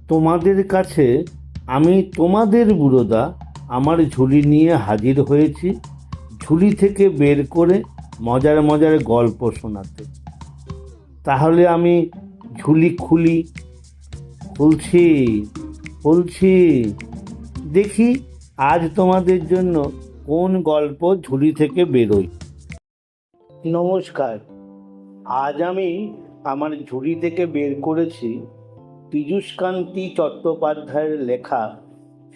তোমাদের কাছে আমি তোমাদের বুড়োদা আমার ঝুলি নিয়ে হাজির হয়েছি, ঝুলি থেকে বের করে মজার মজার গল্প শোনাতে। তাহলে আমি ঝুলি খুলছি খুলছি, দেখি আজ তোমাদের জন্য কোন গল্প ঝুলি থেকে বেরোয়। নমস্কার, আজ আমি আমার ঝুলি থেকে বের করেছি পীযূষকান্তি চট্টোপাধ্যায়ের লেখা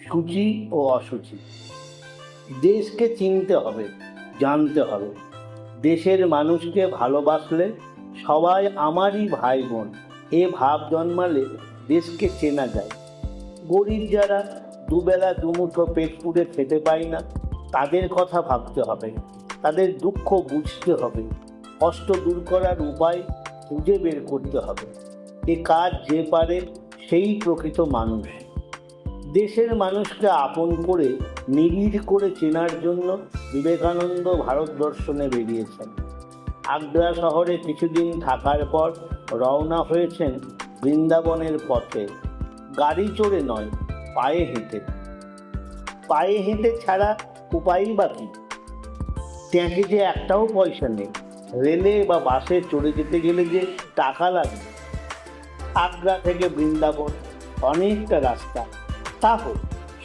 সূচি ও অসুচি। দেশকে চিনতে হবে, জানতে হবে। দেশের মানুষকে ভালোবাসলে সবাই আমারই ভাই বোন, এ ভাব জন্মালে দেশকে চেনা যায়। গরিব যারা দুবেলা দুমুঠো পেট পুড়ে খেতে পায় না, তাদের কথা ভাবতে হবে, তাদের দুঃখ বুঝতে হবে, কষ্ট দূর করার উপায় খুঁজে বের করতে হবে। এ কাজ যে পারে সেই প্রকৃত মানুষ। দেশের মানুষকে আপন করে নিবিড় করে চেনার জন্য বিবেকানন্দ ভারত দর্শনে বেরিয়েছেন। আগ্রা শহরে কিছুদিন থাকার পর রওনা হয়েছেন বৃন্দাবনের পথে। গাড়ি চড়ে নয়, পায়ে হেঁটে। পায়ে হেঁটে ছাড়া উপায়ই বা কি? ট্যাঁকে যে একটাও পয়সা নেই, রেলে বা বাসে চড়ে যেতে গেলে যে টাকা লাগে। আগ্রা থেকে বৃন্দাবন অনেকটা রাস্তা, তা হোক,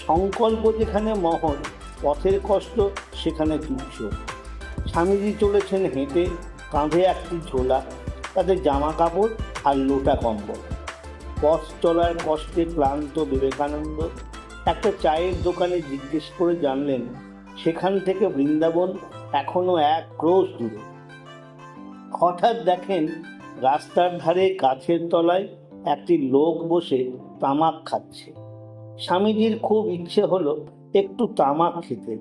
সংকল্প যেখানে মহৎ, পথের কষ্ট সেখানে তুচ্ছ। স্বামীজি চলেছেন হেঁটে, কাঁধে একটি ঝোলা, তাতে জামা কাপড় আর লোটা কম্বল। পথ চলার কষ্টে ক্লান্ত বিবেকানন্দ একটা চায়ের দোকানে জিজ্ঞেস করে জানলেন সেখান থেকে বৃন্দাবন এখনো 1 ক্রোশ দূরে। হঠাৎ দেখেন রাস্তার ধারে গাছের তলায় একটি লোক বসে তামাক খাচ্ছে। স্বামীজির খুব ইচ্ছে হলো একটু তামাক খেতে।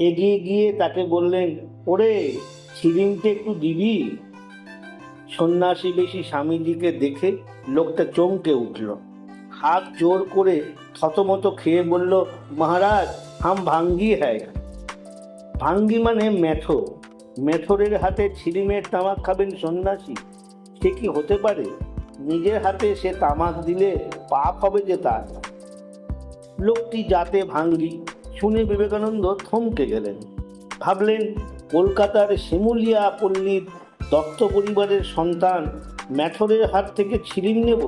এগিয়ে গিয়ে তাকে বললেন, ওরে, ছিলিমটা একটু দিবি? সন্ন্যাসী বেশি স্বামীজিকে দেখে লোকটা চমকে উঠল, হাত জোর করে থতমত খেয়ে বলল, মহারাজ, হাম ভাঙ্গি হ্যায়। ভাঙ্গি মানে মেথর। মেথরের হাতে ছিলিমের তামাক খাবেন সন্ন্যাসী? সে কি হতে পারে? নিজের হাতে সে তামাক দিলে পাপ হবে যে তার। লোকটি জাতে ভাঙ্গি শুনে বিবেকানন্দ থমকে গেলেন। ভাবলেন, কলকাতার শিমুলিয়া পল্লীর দত্ত পরিবারের সন্তান, মেথরের হাত থেকে ছিলিম নেব?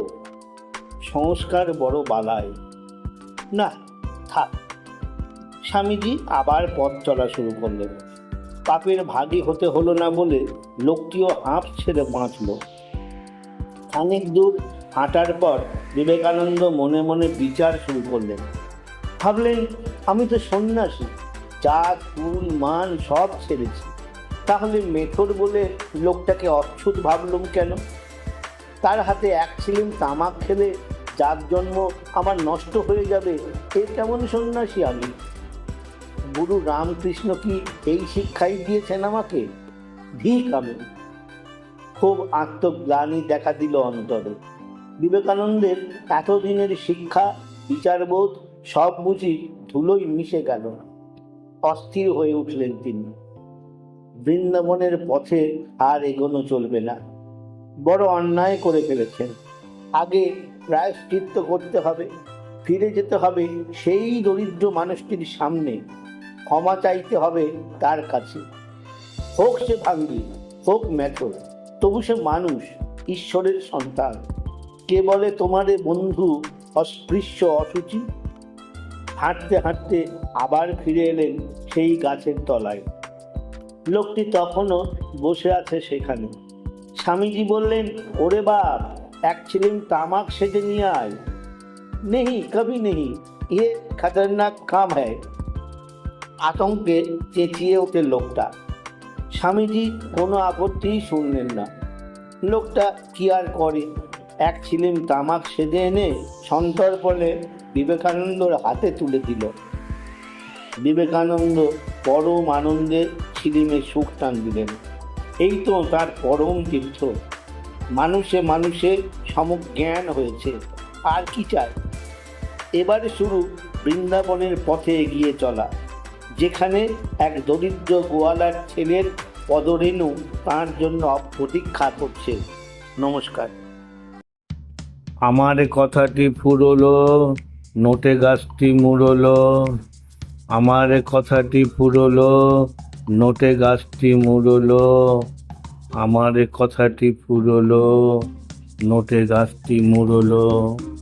সংস্কার বড় বালাই। না, থাক। স্বামীজি আবার পথ চলা শুরু করলেন। পাপের ভাগী হতে হলো না বলে লোকটিও হাঁপ ছেড়ে বাঁচল। খানিক দূর হাঁটার পর বিবেকানন্দ মনে মনে বিচার শুরু করলেন। ভাবলেন, আমি তো সন্ন্যাসী, জাত কুল মান সব ছেড়েছি, তাহলে মেথর বলে লোকটাকে অচ্ছুত ভাবলুম কেন? তার হাতে 1 ছিলিম তামাক খেলে জাত জন্ম আমার নষ্ট হয়ে যাবে, এ কেমন সন্ন্যাসী আমি? গুরু রামকৃষ্ণ কি এই শিক্ষাই দিয়েছেন আমাকে? ঠিক আমি। খুব আত্মগ্লানি দেখা দিল অন্তরে। বিবেকানন্দের এতদিনের শিক্ষা, বিচারবোধ সব বুঝি ধুলোয় মিশে গেল। অস্থির হয়ে উঠলেন তিনি। বৃন্দাবনের পথে আর এগোনো চলবে না, বড় অন্যায় করে ফেলেছেন। আগে প্রায়শ্চিত্ত করতে হবে, ফিরে যেতে হবে সেই দরিদ্র মানুষটির সামনে, ক্ষমা চাইতে হবে তার কাছে। হোক সে ভাঙ্গি, হোক মেথর, তবু সে মানুষ, ঈশ্বরের সন্তান। কে বলে তোমারে বন্ধু অস্পৃশ্য অসুচি? হাঁটতে হাঁটতে আবার ফিরে এলেন সেই গাছের তলায়। লোকটি তখনও বসে আছে সেখানে। স্বামীজি বললেন, ওরে বাপ, 1 ছিলিম তামাক সেজে নিয়ে আয়। নেহি, কবি নেহি, ये खतरनाक काम है। আতঙ্কে চেঁচিয়ে ওঠে লোকটা। স্বামীজি কোনো আপত্তিই শুনলেন না। লোকটা কি আর করে, 1 ছিলিম তামাক সেজে এনে সন্তর্পণে বিবেকানন্দর হাতে তুলে দিল। বিবেকানন্দ পরম আনন্দে ছিলিমে সুখ টান দিলেন। এই তো তার পরম তীর্থ। মানুষে মানুষে সমজ্ঞান হয়েছে, আর কি চায়? এবারে শুরু বৃন্দাবনের পথে এগিয়ে চলা, যেখানে এক দরিদ্র গোয়ালার ছেলের পদরেণু তাঁর জন্য প্রতীক্ষা করছে। নমস্কার। আমার কথাটি ফুরলো, নোটে গাছটি মুড়লো। আমার কথাটি ফুরলো, নোটে গাছটি মুড়লো। আমার কথাটি ফুরলো, নোটে গাছটি মুড়লো।